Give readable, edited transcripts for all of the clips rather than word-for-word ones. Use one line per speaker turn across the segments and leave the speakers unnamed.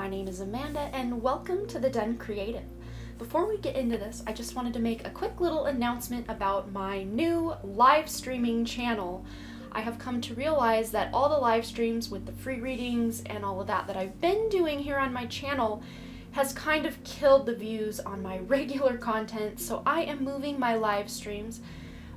My name is Amanda, and welcome to The Den Creative. Before we get into this, I just wanted to make a quick little announcement about my new live streaming channel. I have come to realize that all the live streams with the free readings and all of that I've been doing here on my channel has kind of killed the views on my regular content, so I am moving my live streams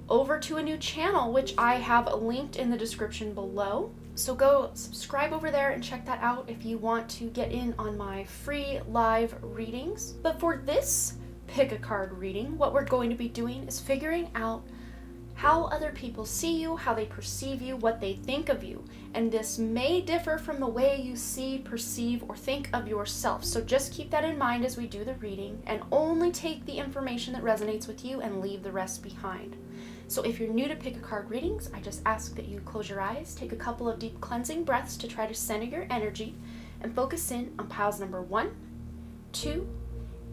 over to a new channel, which I have linked in the description below. So go subscribe over there and check that out if you want to get in on my free live readings. But for this pick a card reading, what we're going to be doing is figuring out how other people see you, how they perceive you, what they think of you. And this may differ from the way you see, perceive, or think of yourself. So just keep that in mind as we do the reading, and only take the information that resonates with you and leave the rest behind. So if you're new to pick a card readings, I just ask that you close your eyes, take a couple of deep cleansing breaths to try to center your energy, and focus in on piles number 1, 2,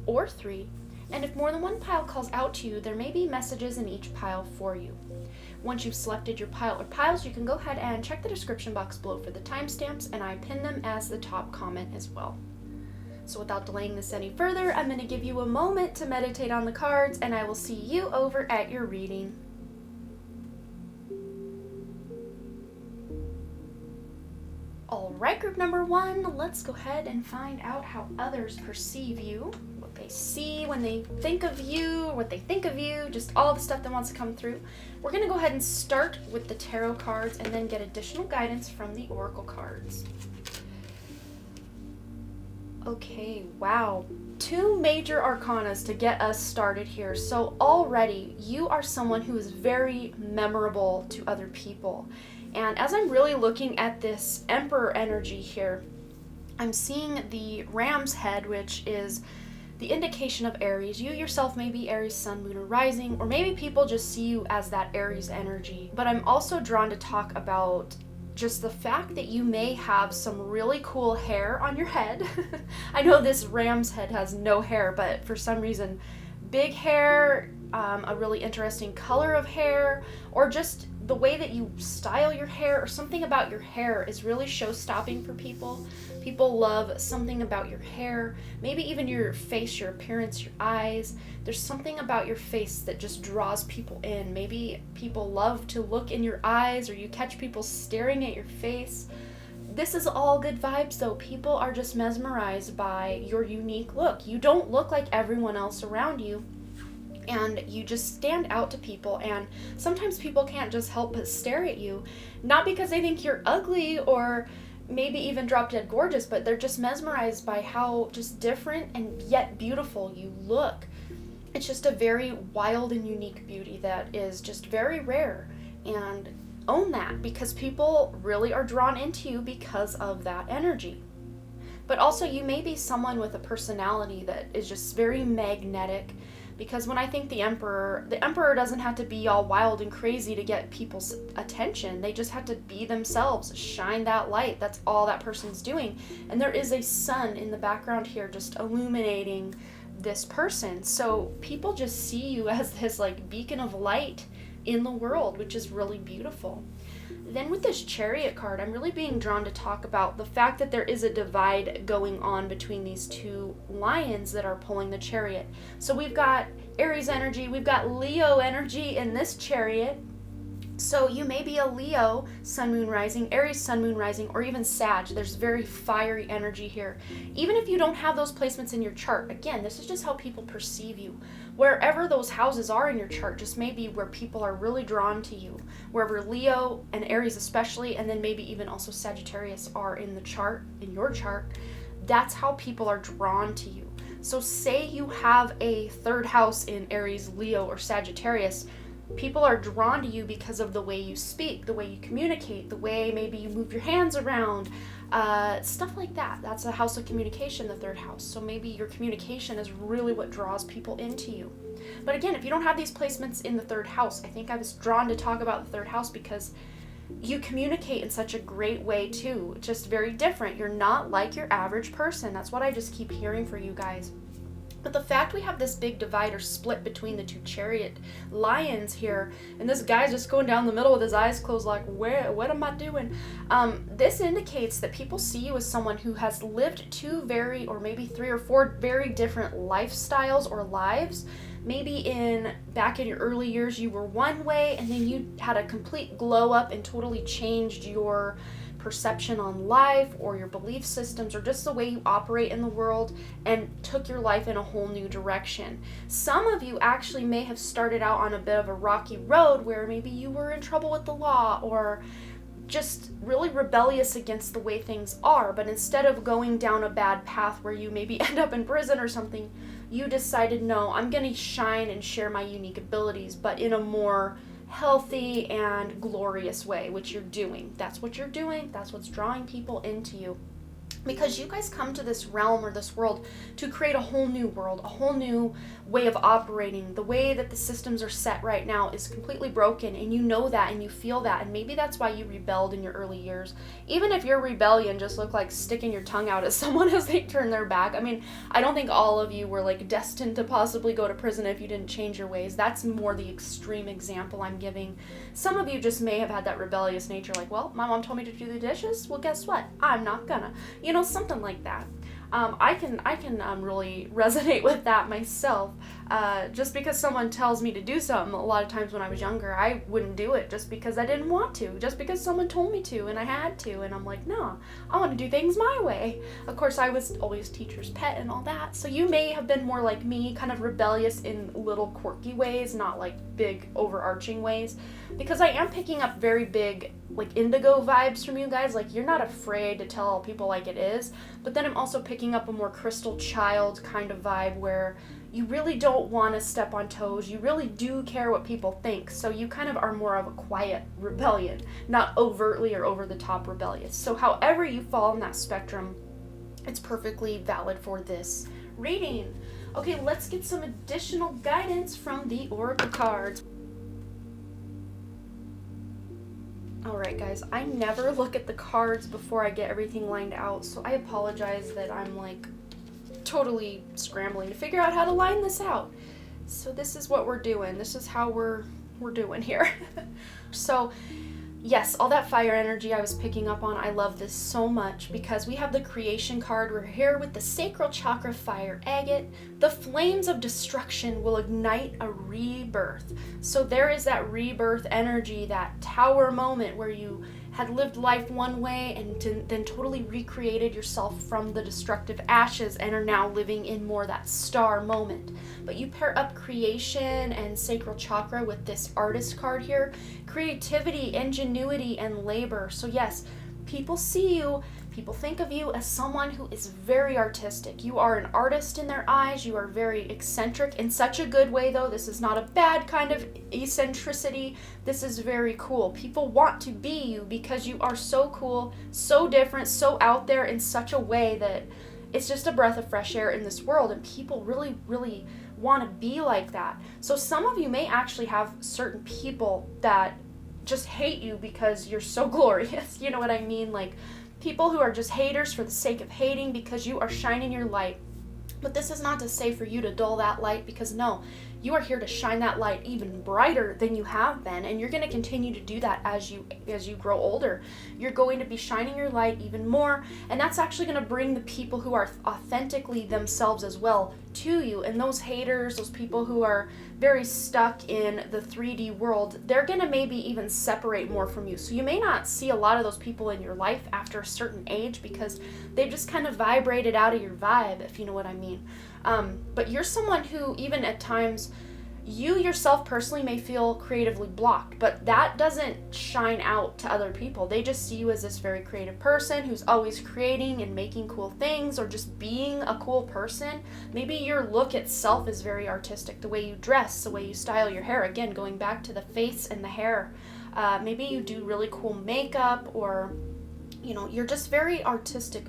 or 3. And if more than one pile calls out to you, there may be messages in each pile for you. Once you've selected your pile or piles, you can go ahead and check the description box below for the timestamps, and I pin them as the top comment as well. So without delaying this any further, I'm going to give you a moment to meditate on the cards, and I will see you over at your reading. Alright, group number 1, let's go ahead and find out how others perceive you, what they see when they think of you, what they think of you, just all the stuff that wants to come through. We're going to go ahead and start with the tarot cards and then get additional guidance from the oracle cards. Okay, wow. 2 major arcanas to get us started here. So already you are someone who is very memorable to other people. And as I'm really looking at this Emperor energy here, I'm seeing the ram's head, which is the indication of Aries. You yourself may be Aries sun, moon, or rising, or maybe people just see you as that Aries energy. But I'm also drawn to talk about just the fact that you may have some really cool hair on your head. I know this ram's head has no hair, but for some reason, big hair, a really interesting color of hair, or just the way that you style your hair, or something about your hair is really show-stopping for people. People love something about your hair, maybe even your face, your appearance, your eyes. There's something about your face that just draws people in. Maybe people love to look in your eyes, or you catch people staring at your face. This is all good vibes though. People are just mesmerized by your unique look. You don't look like everyone else around you, and you just stand out to people, and sometimes people can't just help but stare at you, not because they think you're ugly or maybe even drop dead gorgeous, but they're just mesmerized by how just different and yet beautiful you look. It's just a very wild and unique beauty that is just very rare, and own that, because people really are drawn into you because of that energy. But also you may be someone with a personality that is just very magnetic, because when I think the Emperor doesn't have to be all wild and crazy to get people's attention. They just have to be themselves, shine that light. That's all that person's doing. And there is a sun in the background here just illuminating this person. So people just see you as this like beacon of light in the world, which is really beautiful. Then with this Chariot card, I'm really being drawn to talk about the fact that there is a divide going on between these 2 lions that are pulling the Chariot. So we've got Aries energy, we've got Leo energy in this Chariot. So you may be a Leo sun, moon, rising, Aries sun, moon, rising, or even Sag. There's very fiery energy here. Even if you don't have those placements in your chart, again, this is just how people perceive you. Wherever those houses are in your chart just may be where people are really drawn to you. Wherever Leo and Aries especially, and then maybe even also Sagittarius are in the chart, in your chart, that's how people are drawn to you. So say you have a 3rd house in Aries, Leo, or Sagittarius, people are drawn to you because of the way you speak, the way you communicate, the way maybe you move your hands around, stuff like that. That's a house of communication, the 3rd house. So maybe your communication is really what draws people into you. But again, if you don't have these placements in the 3rd house, I think I was drawn to talk about the 3rd house because you communicate in such a great way too. Just very different. You're not like your average person. That's what I just keep hearing for you guys. But the fact we have this big divider split between the two chariot lions here, and this guy's just going down the middle with his eyes closed like, what am I doing? This indicates that people see you as someone who has lived two very, or maybe three or four very different lifestyles or lives. Maybe back in your early years you were one way, and then you had a complete glow up and totally changed your perception on life or your belief systems or just the way you operate in the world, and took your life in a whole new direction. Some of you actually may have started out on a bit of a rocky road where maybe you were in trouble with the law or just really rebellious against the way things are, but instead of going down a bad path where you maybe end up in prison or something, you decided, no, I'm going to shine and share my unique abilities, but in a more healthy and glorious way, which you're doing. That's what you're doing. That's what's drawing people into you. Because you guys come to this realm or this world to create a whole new world, a whole new way of operating. The way that the systems are set right now is completely broken, and you know that and you feel that, and maybe that's why you rebelled in your early years. Even if your rebellion just looked like sticking your tongue out at someone as they turn their back. I mean, I don't think all of you were like destined to possibly go to prison if you didn't change your ways. That's more the extreme example I'm giving. Some of you just may have had that rebellious nature, like, well, my mom told me to do the dishes, well, guess what? I'm not gonna. You know, something like that. I can really resonate with that myself. Just because someone tells me to do something, a lot of times when I was younger, I wouldn't do it just because I didn't want to, just because someone told me to and I had to, and I'm like, no, I want to do things my way. Of course, I was always teacher's pet and all that, so you may have been more like me, kind of rebellious in little quirky ways, not like big overarching ways, because I am picking up very big like indigo vibes from you guys. Like, you're not afraid to tell people like it is, but then I'm also picking up a more crystal child kind of vibe where you really don't want to step on toes. You really do care what people think, so you kind of are more of a quiet rebellion, not overtly or over the top rebellious. So however you fall in that spectrum, it's perfectly valid for this reading. Okay, let's get some additional guidance from the oracle cards. Alright guys, I never look at the cards before I get everything lined out, so I apologize that I'm like totally scrambling to figure out how to line this out. So this is what we're doing. This is how we're doing here. So yes, all that fire energy I was picking up on, I love this so much because we have the creation card. We're here with the sacral chakra fire agate. The flames of destruction will ignite a rebirth. So there is that rebirth energy, that tower moment where you had lived life one way and then totally recreated yourself from the destructive ashes and are now living in more that star moment. But you pair up creation and sacral chakra with this artist card here. Creativity, ingenuity, and labor. So yes, people see you, people think of you as someone who is very artistic. You are an artist in their eyes. You are very eccentric in such a good way, though. This is not a bad kind of eccentricity. This is very cool. People want to be you because you are so cool, so different, so out there in such a way that it's just a breath of fresh air in this world, and people really, really want to be like that. So some of you may actually have certain people that just hate you because you're so glorious. You know what I mean? Like people who are just haters for the sake of hating because you are shining your light. But this is not to say for you to dull that light, because no, you are here to shine that light even brighter than you have been, and you're going to continue to do that as you grow older. You're going to be shining your light even more, and that's actually going to bring the people who are authentically themselves as well to you. And those haters, those people who are very stuck in the 3D world, they're going to maybe even separate more from you. So you may not see a lot of those people in your life after a certain age because they've just kind of vibrated out of your vibe, if you know what I mean. But you're someone who, even at times, you yourself personally may feel creatively blocked, but that doesn't shine out to other people. They just see you as this very creative person who's always creating and making cool things, or just being a cool person. Maybe your look itself is very artistic, the way you dress, the way you style your hair, again, going back to the face and the hair. Maybe you do really cool makeup, or, you know, you're just very artistic,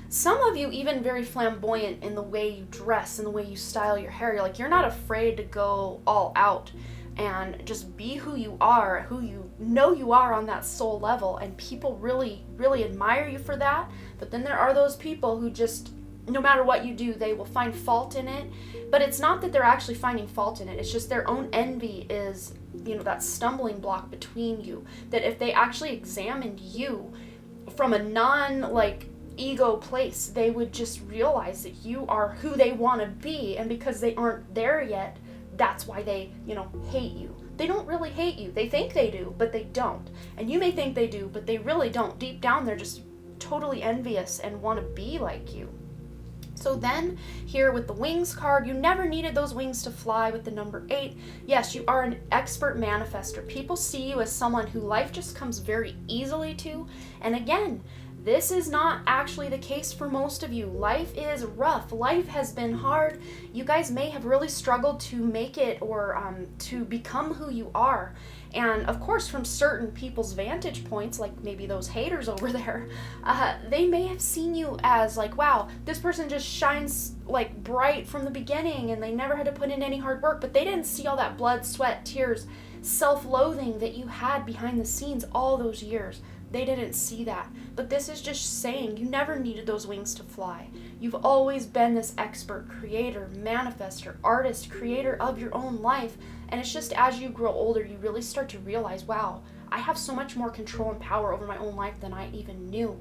some of you even very flamboyant in the way you dress and the way you style your hair. You're not afraid to go all out and just be who you are, who you know you are on that soul level, and people really, really admire you for that. But then there are those people who just no matter what you do, they will find fault in it. But it's not that they're actually finding fault in it. It's just their own envy is, that stumbling block between you. That if they actually examined you from a ego place, they would just realize that you are who they want to be. And because they aren't there yet, that's why they, hate you. They don't really hate you. They think they do, but they don't. And you may think they do, but they really don't. Deep down, they're just totally envious and want to be like you. So then, here with the wings card, you never needed those wings to fly with the number 8. Yes, you are an expert manifester. People see you as someone who life just comes very easily to. And again, this is not actually the case for most of you. Life is rough. Life has been hard. You guys may have really struggled to make it or to become who you are. And of course, from certain people's vantage points, like maybe those haters over there, they may have seen you as like, wow, this person just shines like bright from the beginning and they never had to put in any hard work, but they didn't see all that blood, sweat, tears, self-loathing that you had behind the scenes all those years. They didn't see that. But this is just saying you never needed those wings to fly. You've always been this expert creator, manifester, artist, creator of your own life. And it's just as you grow older, you really start to realize, wow, I have so much more control and power over my own life than I even knew.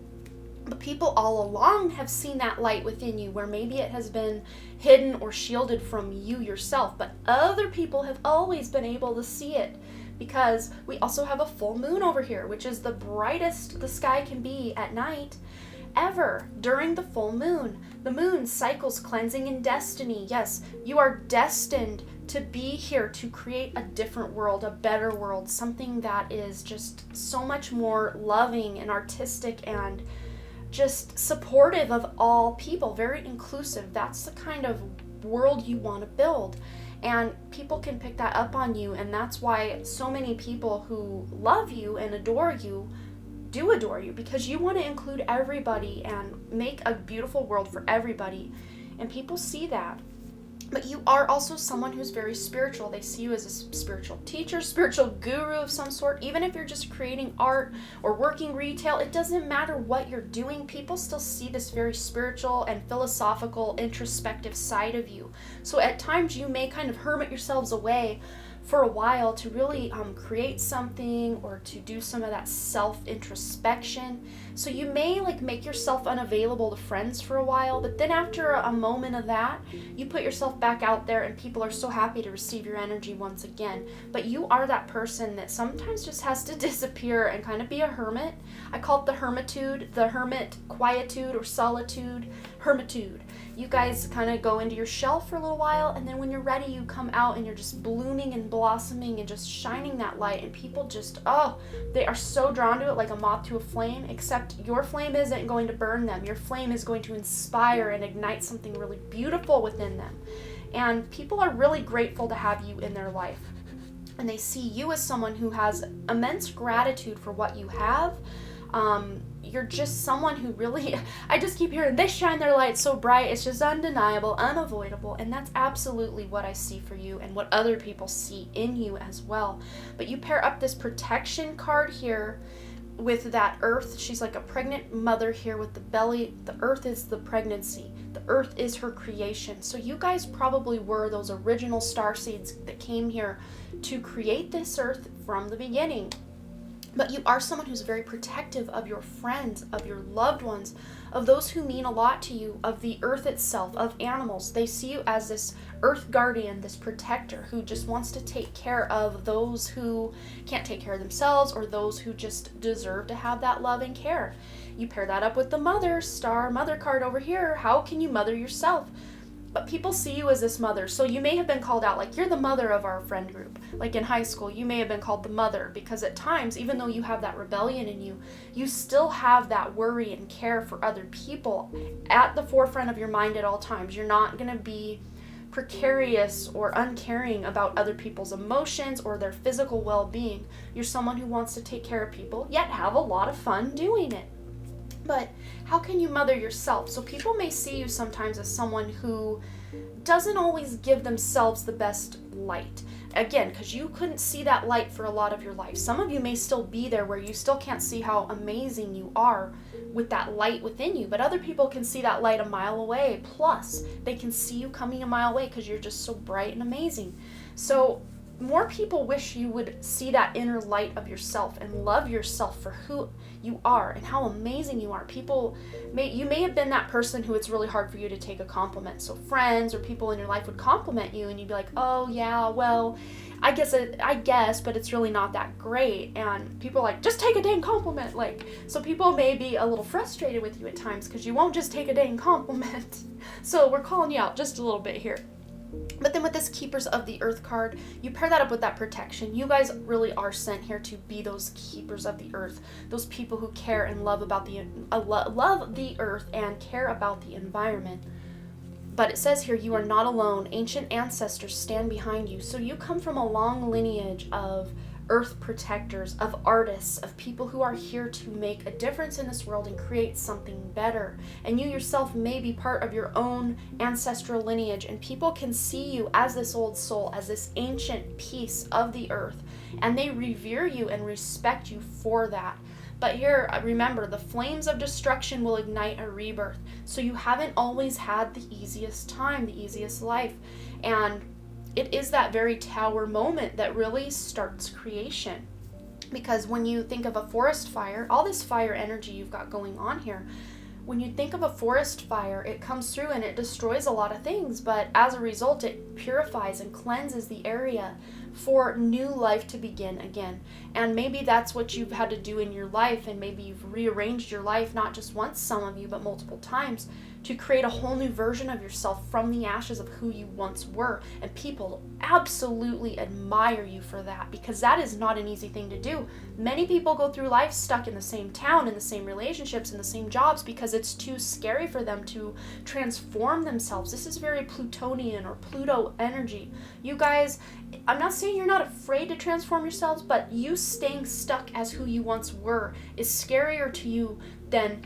But people all along have seen that light within you where maybe it has been hidden or shielded from you yourself. But other people have always been able to see it. Because we also have a full moon over here, which is the brightest the sky can be at night ever during the full moon. The moon cycles cleansing and destiny. Yes, you are destined to be here to create a different world, a better world, something that is just so much more loving and artistic and just supportive of all people, very inclusive. That's the kind of world you want to build. And people can pick that up on you, and that's why so many people who love you and adore you do adore you, because you want to include everybody and make a beautiful world for everybody, and people see that. But you are also someone who's very spiritual. They see you as a spiritual teacher, spiritual guru of some sort. Even if you're just creating art or working retail, it doesn't matter what you're doing. People still see this very spiritual and philosophical, introspective side of you. So at times you may kind of hermit yourselves away for a while to really create something or to do some of that self-introspection. So you may make yourself unavailable to friends for a while, but then after a moment of that, you put yourself back out there and people are so happy to receive your energy once again. But you are that person that sometimes just has to disappear and kind of be a hermit. I call it the hermitude, the hermit quietude or solitude, hermitude. You guys kind of go into your shell for a little while, and then when you're ready, you come out and you're just blooming and blossoming and just shining that light, and people just, they are so drawn to it like a moth to a flame, except your flame isn't going to burn them. Your flame is going to inspire and ignite something really beautiful within them. And people are really grateful to have you in their life. And they see you as someone who has immense gratitude for what you have. You're just someone who really, I just keep hearing, they shine their light so bright, it's just undeniable, unavoidable, and that's absolutely what I see for you and what other people see in you as well. But you pair up this protection card here with that earth. She's like a pregnant mother here with the belly. The earth is the pregnancy. The earth is her creation. So you guys probably were those original star seeds that came here to create this earth from the beginning. But you are someone who's very protective of your friends, of your loved ones, of those who mean a lot to you, of the earth itself, of animals. They see you as this earth guardian, this protector who just wants to take care of those who can't take care of themselves or those who just deserve to have that love and care. You pair that up with the mother card over here. How can you mother yourself? But people see you as this mother, so you may have been called out, like, you're the mother of our friend group. Like in high school, you may have been called the mother, because at times, even though you have that rebellion in you, you still have that worry and care for other people at the forefront of your mind at all times. You're not going to be precarious or uncaring about other people's emotions or their physical well-being. You're someone who wants to take care of people, yet have a lot of fun doing it. But how can you mother yourself? So people may see you sometimes as someone who doesn't always give themselves the best light. Again, because you couldn't see that light for a lot of your life. Some of you may still be there where you still can't see how amazing you are with that light within you, but other people can see that light a mile away. Plus, they can see you coming a mile away because you're just so bright and amazing. So more people wish you would see that inner light of yourself and love yourself for who you are and how amazing you are. You may have been that person who it's really hard for you to take a compliment. So friends or people in your life would compliment you and you'd be like, oh yeah, well, I guess, but it's really not that great. And people are like, just take a dang compliment. So people may be a little frustrated with you at times because you won't just take a dang compliment. So we're calling you out just a little bit here. But then with this Keepers of the Earth card, you pair that up with that protection. You guys really are sent here to be those keepers of the earth, those people who care and love about love the earth and care about the environment. But it says here, you are not alone. Ancient ancestors stand behind you. So you come from a long lineage of earth protectors, of artists, of people who are here to make a difference in this world and create something better. And you yourself may be part of your own ancestral lineage, and people can see you as this old soul, as this ancient piece of the earth, and they revere you and respect you for that. But here, remember, the flames of destruction will ignite a rebirth. So you haven't always had the easiest time, the easiest life. And it is that very tower moment that really starts creation. Because when you think of a forest fire, all this fire energy you've got going on here, when you think of a forest fire, it comes through and it destroys a lot of things, but as a result, it purifies and cleanses the area for new life to begin again. And maybe that's what you've had to do in your life, and maybe you've rearranged your life, not just once, some of you, but multiple times, to create a whole new version of yourself from the ashes of who you once were. And people absolutely admire you for that, because that is not an easy thing to do. Many people go through life stuck in the same town, in the same relationships, in the same jobs, because it's too scary for them to transform themselves. This is very Plutonian or Pluto energy. You guys, I'm not saying you're not afraid to transform yourselves, but you staying stuck as who you once were is scarier to you than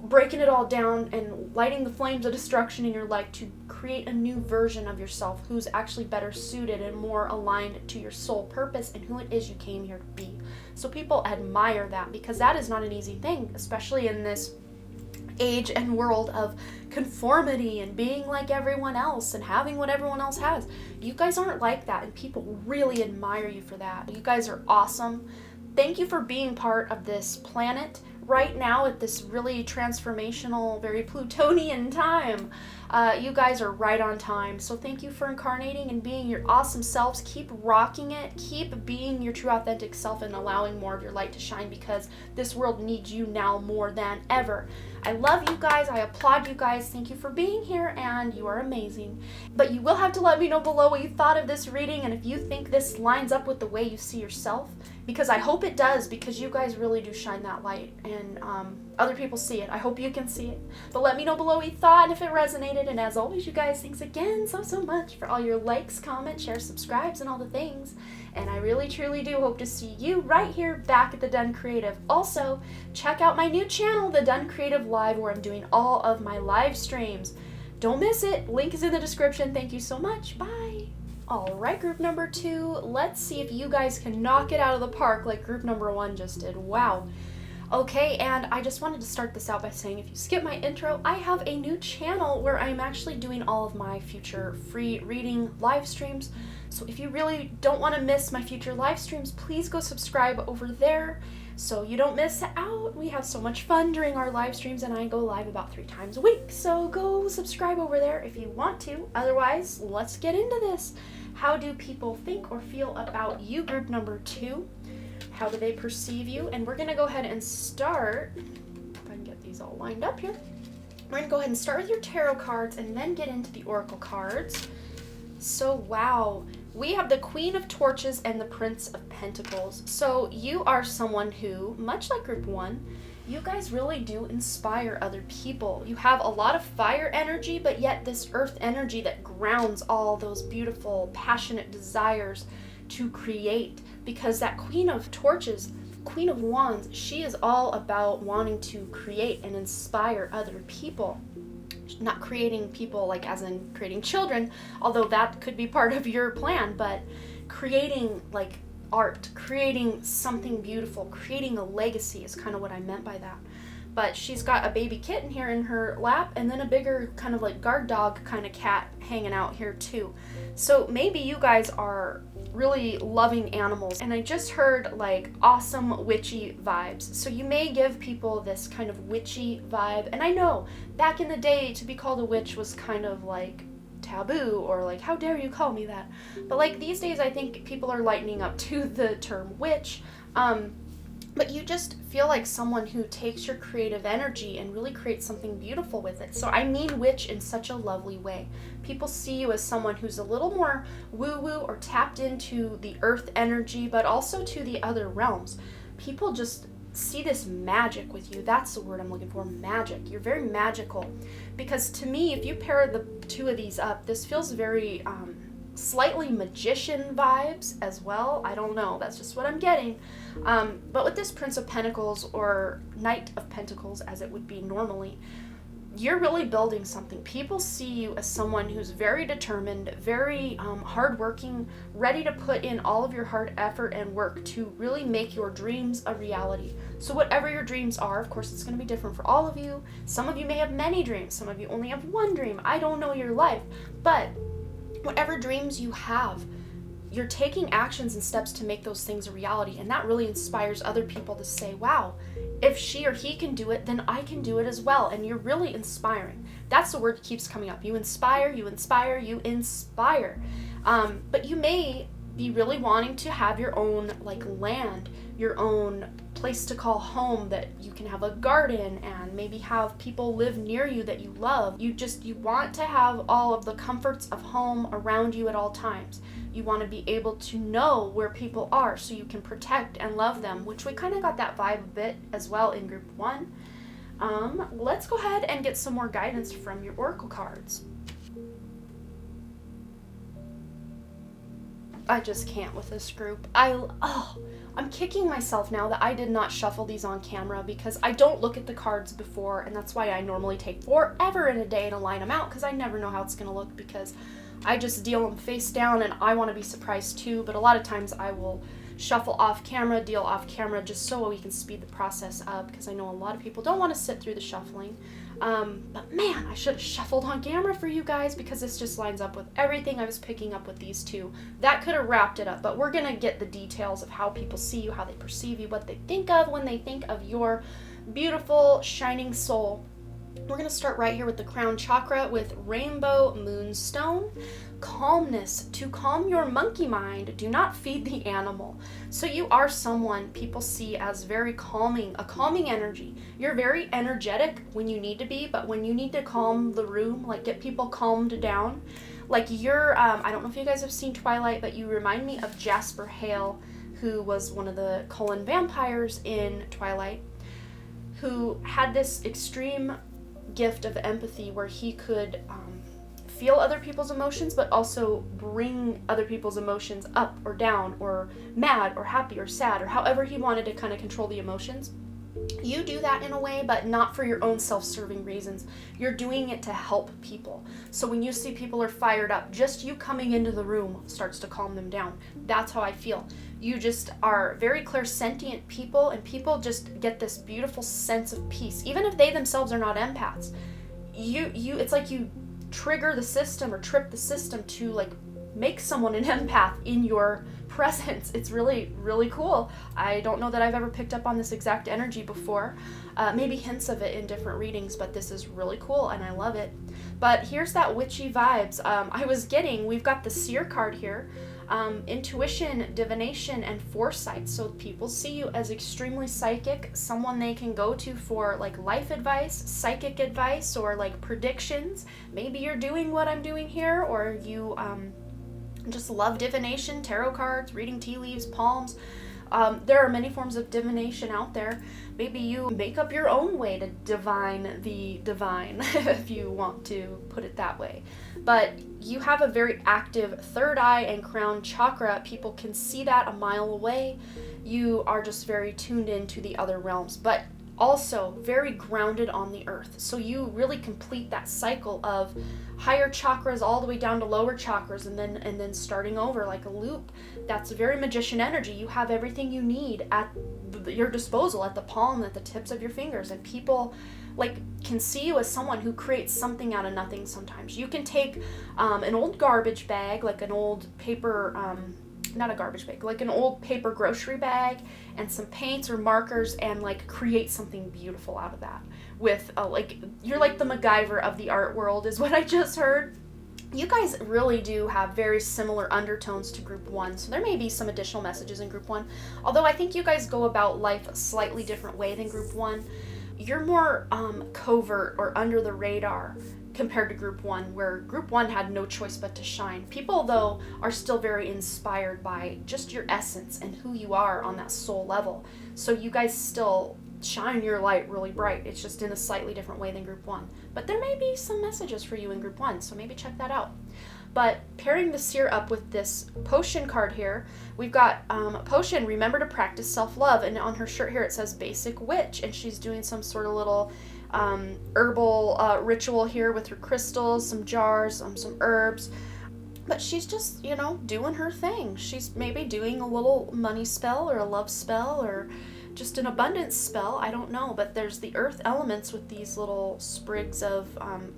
breaking it all down and lighting the flames of destruction in your life to create a new version of yourself who's actually better suited and more aligned to your soul purpose and who it is you came here to be. So people admire that, because that is not an easy thing, especially in this age and world of conformity and being like everyone else and having what everyone else has. You guys aren't like that, and people really admire you for that. You guys are awesome. Thank you for being part of this planet right now at this really transformational, very Plutonian time. You guys are right on time. So thank you for incarnating and being your awesome selves. Keep rocking it. Keep being your true authentic self and allowing more of your light to shine, because this world needs you now more than ever. I love you guys. I applaud you guys. Thank you for being here, and you are amazing. But you will have to let me know below what you thought of this reading and if you think this lines up with the way you see yourself, because I hope it does, because you guys really do shine that light, and other people see it. I hope you can see it. But let me know below what you thought and if it resonated. And as always, you guys, thanks again so much for all your likes, comments, shares, subscribes, and all the things. And I really truly do hope to see you right here back at The Done Creative. Also, check out my new channel, The Done Creative Live, where I'm doing all of my live streams. Don't miss it. Link is in the description. Thank you so much. Bye. All right, group number 2. Let's see if you guys can knock it out of the park like group number 1 just did. Wow. Okay, and I just wanted to start this out by saying, if you skip my intro, I have a new channel where I'm actually doing all of my future free reading live streams. So if you really don't want to miss my future live streams, please go subscribe over there so you don't miss out. We have so much fun during our live streams, and I go live about 3 times a week. So go subscribe over there if you want to. Otherwise, let's get into this. How do people think or feel about you, group number 2? How do they perceive you? And we're going to go ahead and start, if I can get these all lined up here. We're going to go ahead and start with your tarot cards and then get into the oracle cards. So, wow. We have the Queen of Torches and the Prince of Pentacles. So you are someone who, much like group 1, you guys really do inspire other people. You have a lot of fire energy, but yet this earth energy that grounds all those beautiful, passionate desires to create. Because that Queen of Torches, Queen of Wands, she is all about wanting to create and inspire other people. Not creating people like as in creating children, although that could be part of your plan, but creating like art, creating something beautiful, creating a legacy is kind of what I meant by that. But she's got a baby kitten here in her lap, and then a bigger kind of like guard dog kind of cat hanging out here too. So maybe you guys are really loving animals, and I just heard like awesome witchy vibes. So you may give people this kind of witchy vibe. And I know back in the day, to be called a witch was kind of like taboo, or like, how dare you call me that? But like these days, I think people are lightening up to the term witch. But you just feel like someone who takes your creative energy and really creates something beautiful with it. So I mean witch in such a lovely way. People see you as someone who's a little more woo-woo or tapped into the earth energy, but also to the other realms. People just see this magic with you. That's the word I'm looking for, magic. You're very magical. Because to me, if you pair the two of these up, this feels very slightly magician vibes as well. I don't know, that's just what I'm getting. But with this Prince of Pentacles, or Knight of Pentacles as it would be normally, you're really building something. People see you as someone who's very determined, very hardworking, ready to put in all of your hard effort and work to really make your dreams a reality. So whatever your dreams are, of course it's going to be different for all of you. Some of you may have many dreams, some of you only have one dream. I don't know your life, but whatever dreams you have, you're taking actions and steps to make those things a reality. And that really inspires other people to say, wow, if she or he can do it, then I can do it as well. And you're really inspiring. That's the word that keeps coming up. You inspire, you inspire, you inspire. But you may be really wanting to have your own like land, your own place to call home, that you can have a garden and maybe have people live near you that you love. You want to have all of the comforts of home around you at all times. You want to be able to know where people are so you can protect and love them, which we kind of got that vibe a bit as well in group 1. Let's go ahead and get some more guidance from your oracle cards. I just can't with this group. I'm kicking myself now that I did not shuffle these on camera, because I don't look at the cards before, and that's why I normally take forever in a day to line them out, because I never know how it's going to look, because I just deal them face down and I want to be surprised too. But a lot of times I will shuffle off camera, deal off camera, just so we can speed the process up, because I know a lot of people don't want to sit through the shuffling. But man, I should have shuffled on camera for you guys, because this just lines up with everything I was picking up with these two. That could have wrapped it up, but we're gonna get the details of how people see you, how they perceive you, what they think of when they think of your beautiful shining soul. We're going to start right here with the crown chakra with Rainbow Moonstone. Calmness. To calm your monkey mind, do not feed the animal. So you are someone people see as very calming, a calming energy. You're very energetic when you need to be, but when you need to calm the room, like get people calmed down, like you're, I don't know if you guys have seen Twilight, but you remind me of Jasper Hale, who was one of the Cullen vampires in Twilight, who had this extreme gift of empathy where he could feel other people's emotions, but also bring other people's emotions up or down, or mad or happy or sad, or however he wanted to kind of control the emotions. You do that in a way, but not for your own self-serving reasons. You're doing it to help people. So when you see people are fired up, just you coming into the room starts to calm them down. That's how I feel. You just are very clairsentient people, and people just get this beautiful sense of peace. Even if they themselves are not empaths, it's like you trigger the system or trip the system to like make someone an empath in your presence. It's really, really cool. I don't know that I've ever picked up on this exact energy before. Maybe hints of it in different readings, but this is really cool and I love it. But here's that witchy vibes. We've got the Seer card here. Intuition, divination, and foresight. So people see you as extremely psychic, someone they can go to for like life advice, psychic advice, or like predictions. Maybe you're doing what I'm doing here, or you just love divination, tarot cards, reading tea leaves, palms. There are many forms of divination out there. Maybe you make up your own way to divine the divine, if you want to put it that way. But you have a very active third eye and crown chakra. People can see that a mile away. You are just very tuned into the other realms. But also very grounded on the earth. So you really complete that cycle of higher chakras all the way down to lower chakras, and then starting over like a loop. That's very magician energy. You have everything you need at your disposal, at the palm, at the tips of your fingers, and people like can see you as someone who creates something out of nothing. Sometimes you can take an old garbage bag, like an old paper not a garbage bag, like an old paper grocery bag, and some paints or markers, and like create something beautiful out of that with like, you're like the MacGyver of the art world is what I just heard. You guys really do have very similar undertones to group 1, so there may be some additional messages in group 1, although I think you guys go about life a slightly different way than group 1. You're more covert or under the radar compared to group 1, where group 1 had no choice but to shine. People, though, are still very inspired by just your essence and who you are on that soul level. So you guys still shine your light really bright. It's just in a slightly different way than group 1. But there may be some messages for you in group 1, so maybe check that out. But pairing the seer up with this potion card here, we've got potion, remember to practice self-love. And on her shirt here it says basic witch, and she's doing some sort of little herbal ritual here with her crystals, some jars, some herbs. But she's just, you know, doing her thing. She's maybe doing a little money spell or a love spell or just an abundance spell, I don't know. But there's the earth elements with these little sprigs of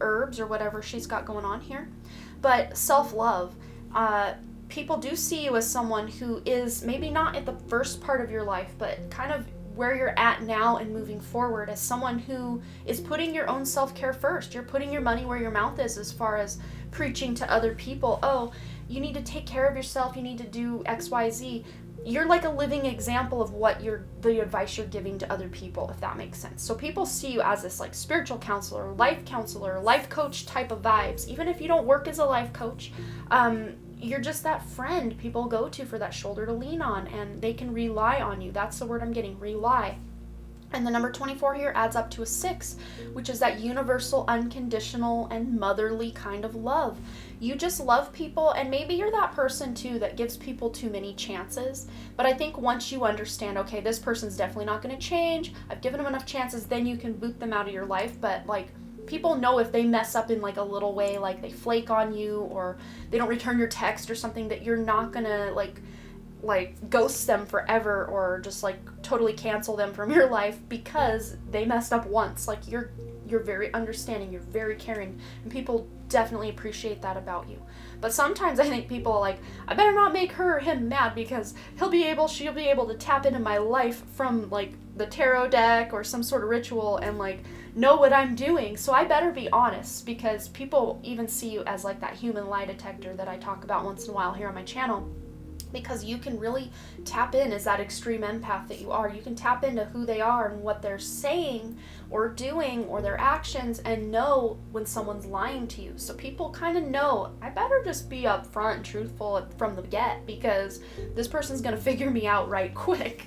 herbs or whatever she's got going on here. But self-love, people do see you as someone who is maybe not at the first part of your life, but kind of where you're at now and moving forward, as someone who is putting your own self-care first. You're putting your money where your mouth is as far as preaching to other people, oh, you need to take care of yourself, you need to do XYZ. You're like a living example of what the advice you're giving to other people, if that makes sense. So people see you as this like spiritual counselor, life coach type of vibes. Even if you don't work as a life coach, you're just that friend people go to for that shoulder to lean on, and they can rely on you. That's the word I'm getting, rely. And the number 24 here adds up to a 6, which is that universal, unconditional, and motherly kind of love. You just love people, and maybe you're that person too that gives people too many chances. But I think once you understand, okay, this person's definitely not going to change, I've given them enough chances, then you can boot them out of your life. But like, people know if they mess up in like a little way, like they flake on you or they don't return your text or something, that you're not gonna like ghost them forever or just like totally cancel them from your life because they messed up once. Like you're very understanding, you're very caring, and people definitely appreciate that about you. But sometimes I think people are like, I better not make her or him mad because she'll be able to tap into my life from like the tarot deck or some sort of ritual and like know what I'm doing. So I better be honest, because people even see you as like that human lie detector that I talk about once in a while here on my channel. Because you can really tap in as that extreme empath that you are. You can tap into who they are and what they're saying or doing or their actions and know when someone's lying to you. So people kind of know, I better just be upfront and truthful from the get because this person's going to figure me out right quick.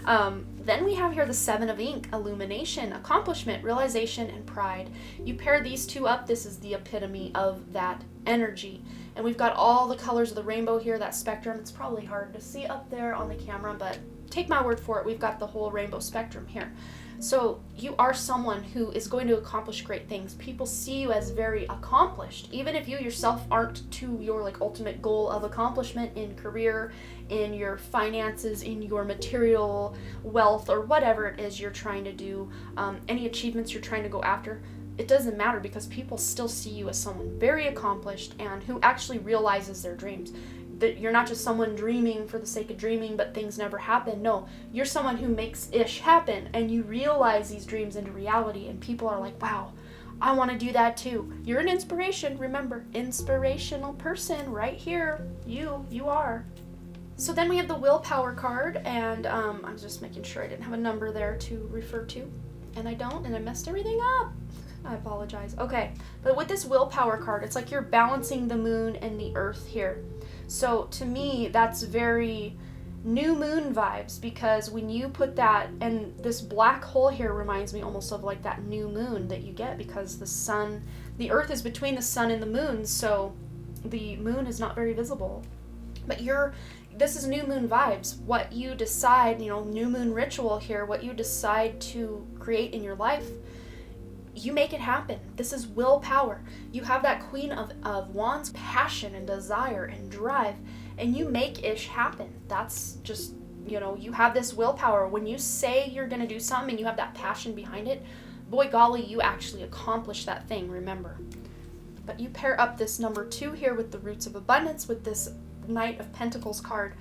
Then we have here the 7 of ink, illumination, accomplishment, realization, and pride. You pair these two up, this is the epitome of that energy. And we've got all the colors of the rainbow here, that spectrum. It's probably hard to see up there on the camera, but take my word for it, we've got the whole rainbow spectrum here. So you are someone who is going to accomplish great things. People see you as very accomplished, even if you yourself aren't to your like ultimate goal of accomplishment in career, in your finances, in your material wealth, or whatever it is you're trying to do, any achievements you're trying to go after. It doesn't matter because people still see you as someone very accomplished and who actually realizes their dreams. That you're not just someone dreaming for the sake of dreaming but things never happen. No, you're someone who makes ish happen and you realize these dreams into reality, and people are like, wow, I want to do that too. You're an inspiration. Remember, inspirational person right here. You are. So then we have the willpower card, and I'm just making sure I didn't have a number there to refer to, and I don't, and I messed everything up. I apologize. Okay, but with this willpower card, it's like you're balancing the moon and the earth here. So to me, that's very new moon vibes, because when you put that, and this black hole here reminds me almost of like that new moon that you get, because the earth is between the sun and the moon, so the moon is not very visible. But this is new moon vibes. What you decide, new moon ritual here, what you decide to create in your life, you make it happen. This is willpower. You have that Queen of Wands passion and desire and drive, and you make ish happen. That's just, you have this willpower. When you say you're going to do something and you have that passion behind it, boy golly, you actually accomplish that thing, remember. But you pair up this number 2 here with the Roots of Abundance with this Knight of Pentacles card.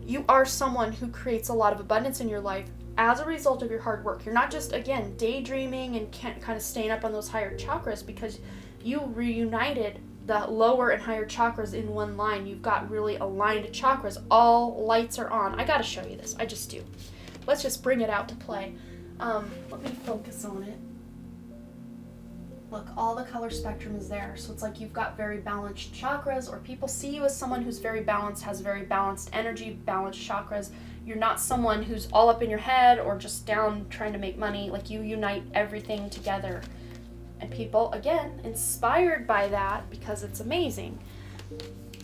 You are someone who creates a lot of abundance in your life as a result of your hard work. You're not just, again, daydreaming and kind of staying up on those higher chakras, because you reunited the lower and higher chakras in one line. You've got really aligned chakras. All lights are on. I gotta show you this. I just do. Let's just bring it out to play. Let me focus on it. Look, all the color spectrum is there. So it's like you've got very balanced chakras, or people see you as someone who's very balanced, has very balanced energy, balanced chakras. You're not someone who's all up in your head or just down trying to make money. Like, you unite everything together. And people, again, inspired by that because it's amazing.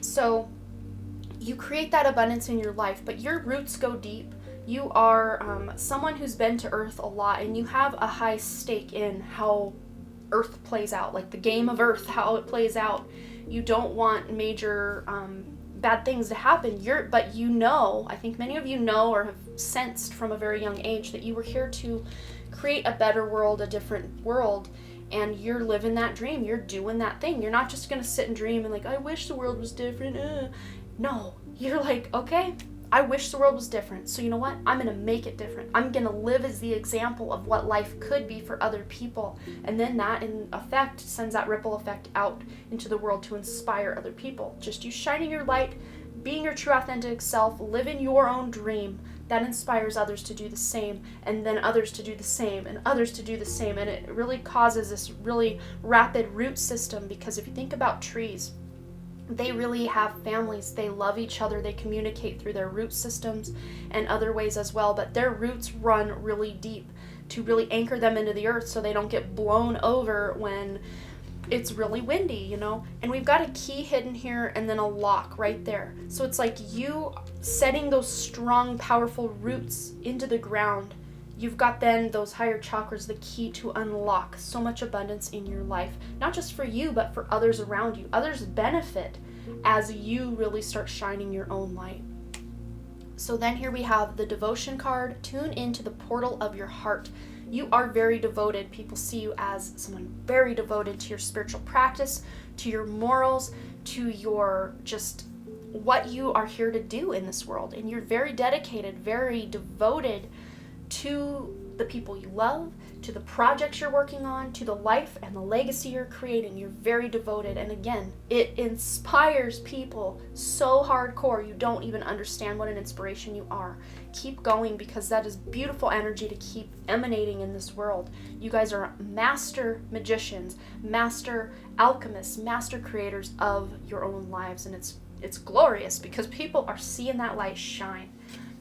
So you create that abundance in your life, but your roots go deep. You are someone who's been to Earth a lot, and you have a high stake in how Earth plays out, like the game of Earth, how it plays out. You don't want major bad things to happen. But I think many of you know or have sensed from a very young age that you were here to create a better world, a different world, and you're living that dream. You're doing that thing. You're not just going to sit and dream and like, I wish the world was different. No, you're like, okay, I wish the world was different. So you know what? I'm going to make it different. I'm going to live as the example of what life could be for other people. And then that, in effect, sends that ripple effect out into the world to inspire other people. Just you shining your light, being your true authentic self, living your own dream, that inspires others to do the same, and then others to do the same, and others to do the same. And it really causes this really rapid root system, because if you think about trees, they really have families. They love each other. They communicate through their root systems and other ways as well, but their roots run really deep to really anchor them into the earth so they don't get blown over when it's really windy, And we've got a key hidden here and then a lock right there. So it's like you setting those strong, powerful roots into the ground. You've got then those higher chakras, the key to unlock so much abundance in your life, not just for you, but for others around you. Others benefit as you really start shining your own light. So then here we have the devotion card. Tune into the portal of your heart. You are very devoted. People see you as someone very devoted to your spiritual practice, to your morals, to your just what you are here to do in this world. And you're very dedicated, very devoted to the people you love, to the projects you're working on, to the life and the legacy you're creating. You're very devoted. And again, it inspires people so hardcore you don't even understand what an inspiration you are. Keep going, because that is beautiful energy to keep emanating in this world. You guys are master magicians, master alchemists, master creators of your own lives. And it's glorious because people are seeing that light shine.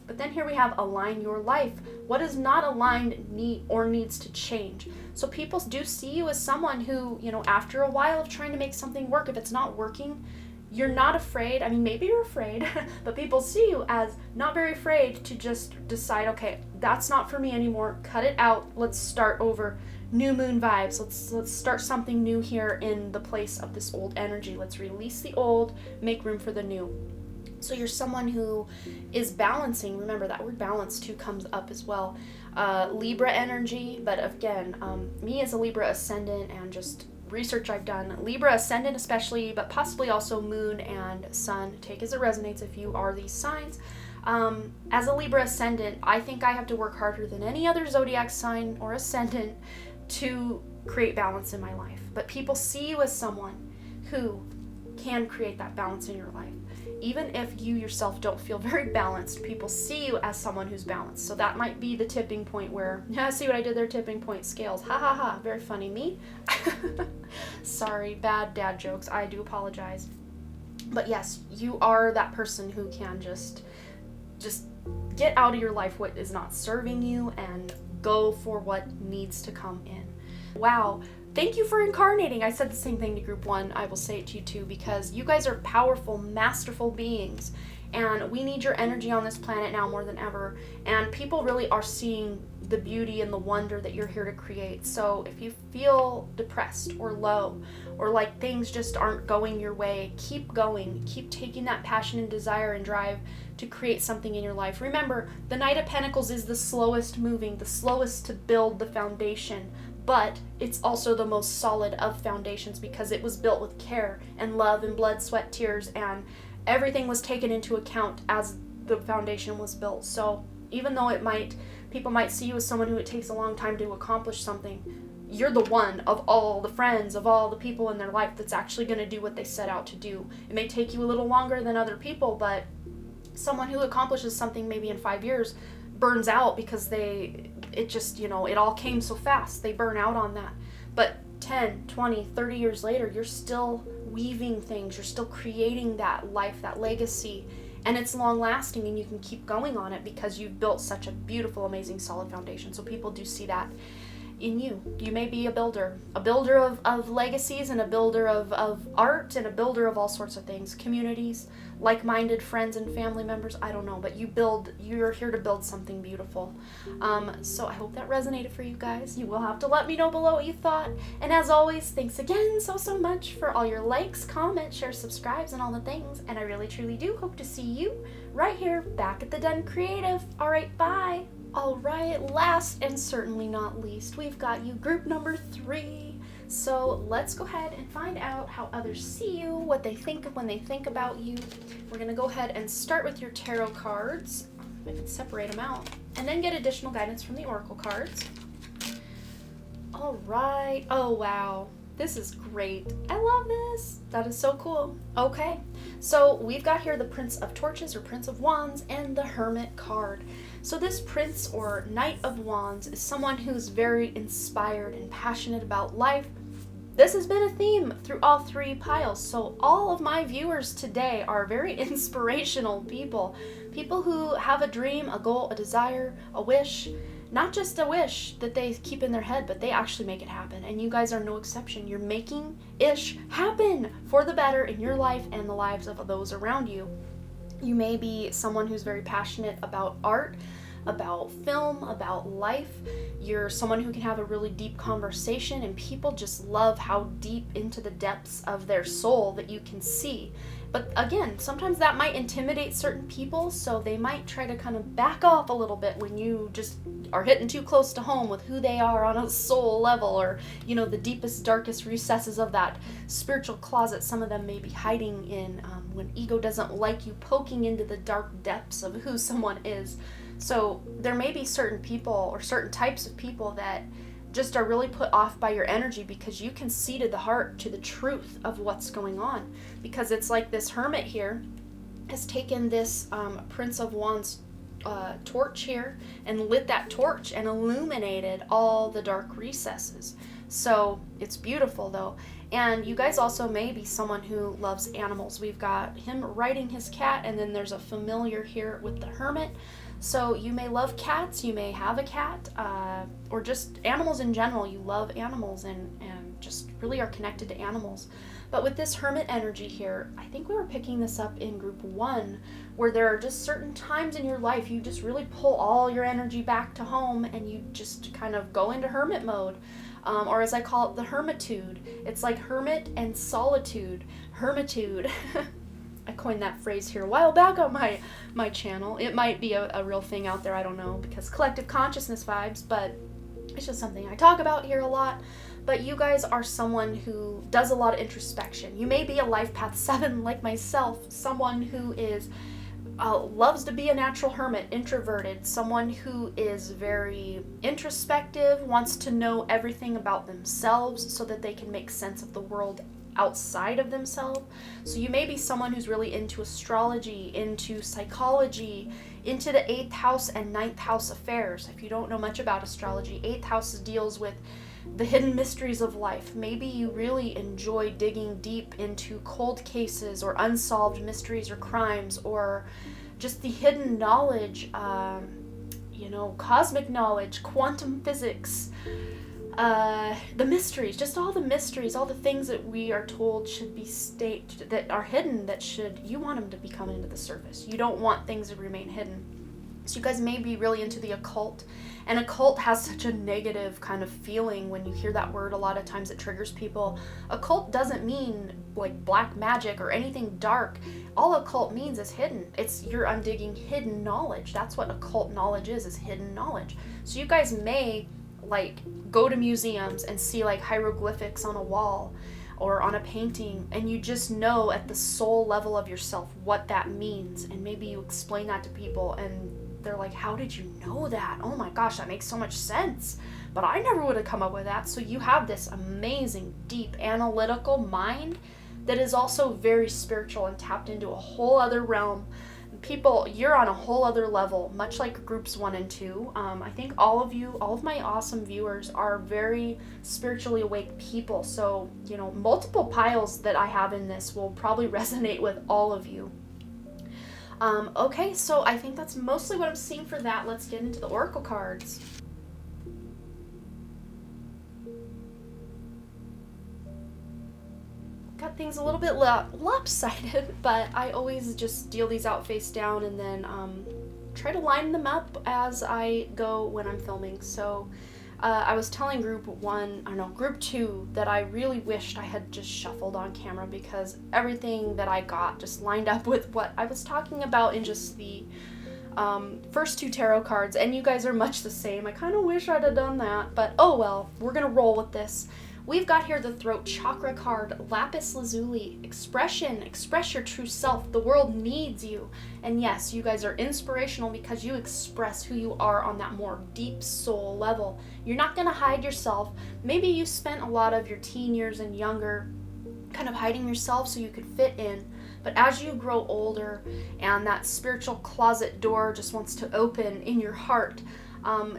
But then here we have align your life. What is not aligned needs to change. So people do see you as someone who, after a while of trying to make something work, if it's not working, you're not afraid. I mean, maybe you're afraid, but people see you as not very afraid to just decide, okay, that's not for me anymore. Cut it out. Let's start over. New moon vibes. Let's start something new here in the place of this old energy. Let's release the old, make room for the new. So you're someone who is balancing. Remember, that word balance too comes up as well. Libra energy, but again, me as a Libra ascendant and just research I've done, Libra ascendant especially, but possibly also moon and sun, take as it resonates if you are these signs. As a Libra ascendant, I think I have to work harder than any other zodiac sign or ascendant to create balance in my life. But people see you as someone who can create that balance in your life. Even if you yourself don't feel very balanced, people see you as someone who's balanced. So that might be the tipping point where, see what I did there, tipping point scales. Ha ha ha, very funny. Me? Sorry, bad dad jokes. I do apologize. But yes, you are that person who can just get out of your life what is not serving you and go for what needs to come in. Wow. thank you for incarnating. I said the same thing to group 1. I will say it to you too, because you guys are powerful, masterful beings. And we need your energy on this planet now more than ever. And people really are seeing the beauty and the wonder that you're here to create. So if you feel depressed or low, or like things just aren't going your way, keep going. Keep taking that passion and desire and drive to create something in your life. Remember, the Knight of Pentacles is the slowest moving, the slowest to build the foundation. But it's also the most solid of foundations because it was built with care and love and blood, sweat, tears, and everything was taken into account as the foundation was built. So even though people might see you as someone who it takes a long time to accomplish something, you're the one of all the friends, of all the people in their life that's actually going to do what they set out to do. It may take you a little longer than other people, but someone who accomplishes something maybe in 5 years burns out because it all came so fast. They burn out on that. But 10, 20, 30 years later, you're still weaving things, you're still creating that life, that legacy, and it's long lasting, and you can keep going on it because you've built such a beautiful, amazing, solid foundation. So people do see that in you. You may be a builder of legacies, and a builder of art, and a builder of all sorts of things, communities, like-minded friends and family members. I don't know, but you're here to build something beautiful. So I hope that resonated for you guys. You will have to let me know below what you thought. And as always, thanks again so much for all your likes, comments, shares, subscribes, and all the things. And I really truly do hope to see you right here back at the Den Creative. All right, bye. All right, last and certainly not least, we've got you group number 3. So let's go ahead and find out how others see you, what they think when they think about you. We're going to go ahead and start with your tarot cards. I can separate them out. And then get additional guidance from the oracle cards. All right. Oh, wow. This is great. I love this. That is so cool. Okay, so we've got here the Prince of Torches or Prince of Wands and the Hermit card. So this Prince or Knight of Wands is someone who's very inspired and passionate about life. This has been a theme through all 3 piles. So all of my viewers today are very inspirational people. People who have a dream, a goal, a desire, a wish. Not just a wish that they keep in their head, but they actually make it happen. And you guys are no exception. You're making ish happen for the better in your life and the lives of those around you. You may be someone who's very passionate about art, about film, about life. You're someone who can have a really deep conversation, and people just love how deep into the depths of their soul that you can see. But again, sometimes that might intimidate certain people, so they might try to kind of back off a little bit when you just are hitting too close to home with who they are on a soul level, or, the deepest, darkest recesses of that spiritual closet some of them may be hiding in, when ego doesn't like you poking into the dark depths of who someone is. So there may be certain people or certain types of people that just are really put off by your energy because you can see to the heart, to the truth of what's going on. Because it's like this hermit here has taken this Prince of Wands torch here and lit that torch and illuminated all the dark recesses. So it's beautiful though. And you guys also may be someone who loves animals. We've got him riding his cat, and then there's a familiar here with the hermit. So you may love cats, you may have a cat, or just animals in general. You love animals and just really are connected to animals. But with this hermit energy here, I think we were picking this up in group 1, where there are just certain times in your life you just really pull all your energy back to home and you just kind of go into hermit mode. Or as I call it, the hermitude. It's like hermit and solitude. Hermitude. I coined that phrase here a while back on my channel. It might be a real thing out there, I don't know, because collective consciousness vibes, but it's just something I talk about here a lot. But you guys are someone who does a lot of introspection. You may be a life path 7 like myself, someone who is loves to be a natural hermit, introverted, someone who is very introspective, wants to know everything about themselves so that they can make sense of the world outside of themselves. So you may be someone who's really into astrology, into psychology, into the 8th house and 9th house affairs. If you don't know much about astrology, 8th house deals with the hidden mysteries of life. Maybe you really enjoy digging deep into cold cases or unsolved mysteries or crimes, or just the hidden knowledge, cosmic knowledge, quantum physics, the mysteries, just all the mysteries, all the things that we are told should be that are hidden, you want them to be coming into the surface. You don't want things to remain hidden. So you guys may be really into the occult, and occult has such a negative kind of feeling. When you hear that word, a lot of times it triggers people. Occult doesn't mean like black magic or anything dark. All occult means is hidden. You're undigging hidden knowledge. That's what occult knowledge is hidden knowledge. So you guys may like go to museums and see like hieroglyphics on a wall or on a painting, and you just know at the soul level of yourself what that means, and maybe you explain that to people and they're like, how did you know that? Oh my gosh, that makes so much sense, but I never would have come up with that. So you have this amazing deep analytical mind that is also very spiritual and tapped into a whole other realm. People, you're on a whole other level, much like groups 1 and 2. I think all of my awesome viewers are very spiritually awake people. So, multiple piles that I have in this will probably resonate with all of you. Okay, so I think that's mostly what I'm seeing for that. Let's get into the oracle cards. Got things a little bit lopsided, but I always just deal these out face down and then try to line them up as I go when I'm filming. So I was telling group 2 that I really wished I had just shuffled on camera, because everything that I got just lined up with what I was talking about in just the first 2 tarot cards, and you guys are much the same. I kind of wish I'd have done that, but oh well, we're gonna roll with this. We've got here the throat chakra card, lapis lazuli, expression, express your true self. The world needs you. And yes, you guys are inspirational because you express who you are on that more deep soul level. You're not going to hide yourself. Maybe you spent a lot of your teen years and younger kind of hiding yourself so you could fit in. But as you grow older and that spiritual closet door just wants to open in your heart,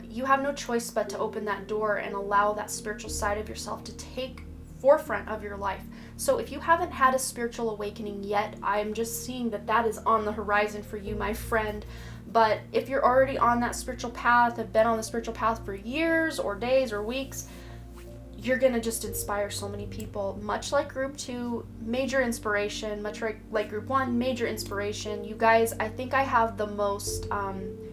you have no choice but to open that door and allow that spiritual side of yourself to take forefront of your life. So if you haven't had a spiritual awakening yet, I'm just seeing that is on the horizon for you, my friend. But if you're already on that spiritual path, have been on the spiritual path for years or days or weeks, you're going to just inspire so many people. Much like group 2, major inspiration. Much like group 1, major inspiration. You guys, I think I have the most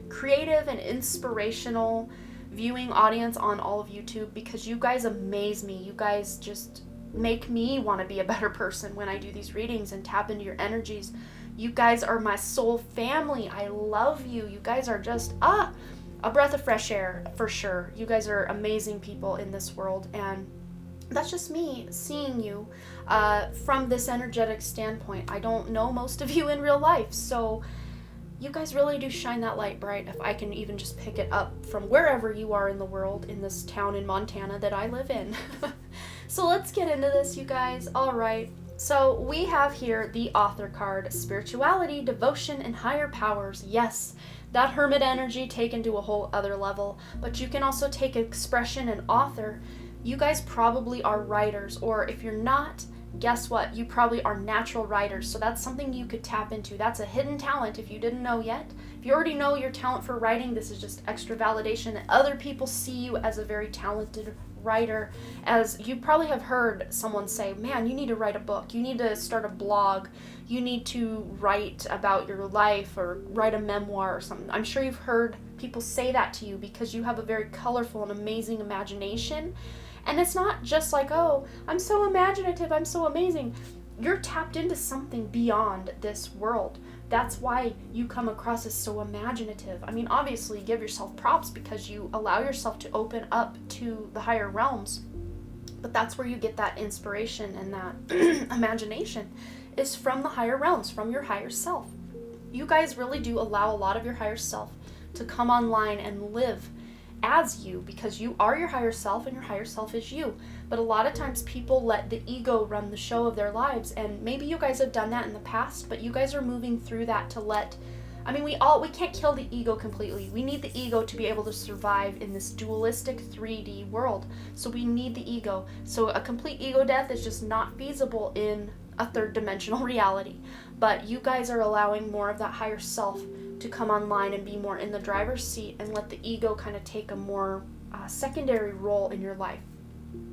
creative and inspirational viewing audience on all of YouTube, because you guys amaze me. You guys just make me want to be a better person when I do these readings and tap into your energies. You guys are my soul family. I love you. You guys are just a breath of fresh air for sure. You guys are amazing people in this world, and that's just me seeing you from this energetic standpoint. I don't know most of you in real life, so you guys really do shine that light bright, if I can even just pick it up from wherever you are in the world, in this town in Montana that I live in. So let's get into this, you guys. All right. So we have here the author card, spirituality, devotion, and higher powers. Yes, that hermit energy taken to a whole other level, but you can also take expression and author. You guys probably are writers, or if you're not, guess what? You probably are natural writers, so that's something you could tap into. That's a hidden talent if you didn't know yet. If you already know your talent for writing, this is just extra validation that other people see you as a very talented writer. As you probably have heard someone say, man, you need to write a book, you need to start a blog, you need to write about your life or write a memoir or something. I'm sure you've heard people say that to you because you have a very colorful and amazing imagination. And it's not just like, oh, I'm so imaginative, I'm so amazing. You're tapped into something beyond this world. That's why you come across as so imaginative. I mean, obviously, give yourself props because you allow yourself to open up to the higher realms. But that's where you get that inspiration and that imagination is from the higher realms, from your higher self. You guys really do allow a lot of your higher self to come online and live as you, because you are your higher self and your higher self is you. But a lot of times people let the ego run the show of their lives, and maybe you guys have done that in the past, but you guys are moving through that to let, I mean, we can't kill the ego completely. We need the ego to be able to survive in this dualistic 3D world. So we need the ego. So a complete ego death is just not feasible in a third dimensional reality. But you guys are allowing more of that higher self to come online and be more in the driver's seat and let the ego kind of take a more secondary role in your life.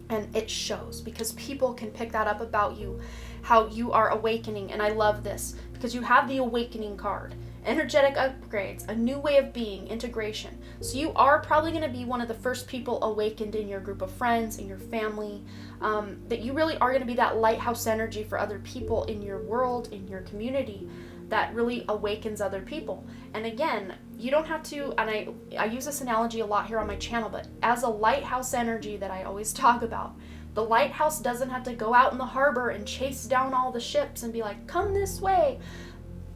And it shows because people can pick that up about you, how you are awakening. And I love this because you have the awakening card. Energetic upgrades, a new way of being, integration. So you are probably going to be one of the first people awakened in your group of friends, in your family, that you really are going to be that lighthouse energy for other people in your world, in your community, that really awakens other people. And again, you don't have to, and I use this analogy a lot here on my channel, but as a lighthouse energy that I always talk about, the lighthouse doesn't have to go out in the harbor and chase down all the ships and be like, come this way.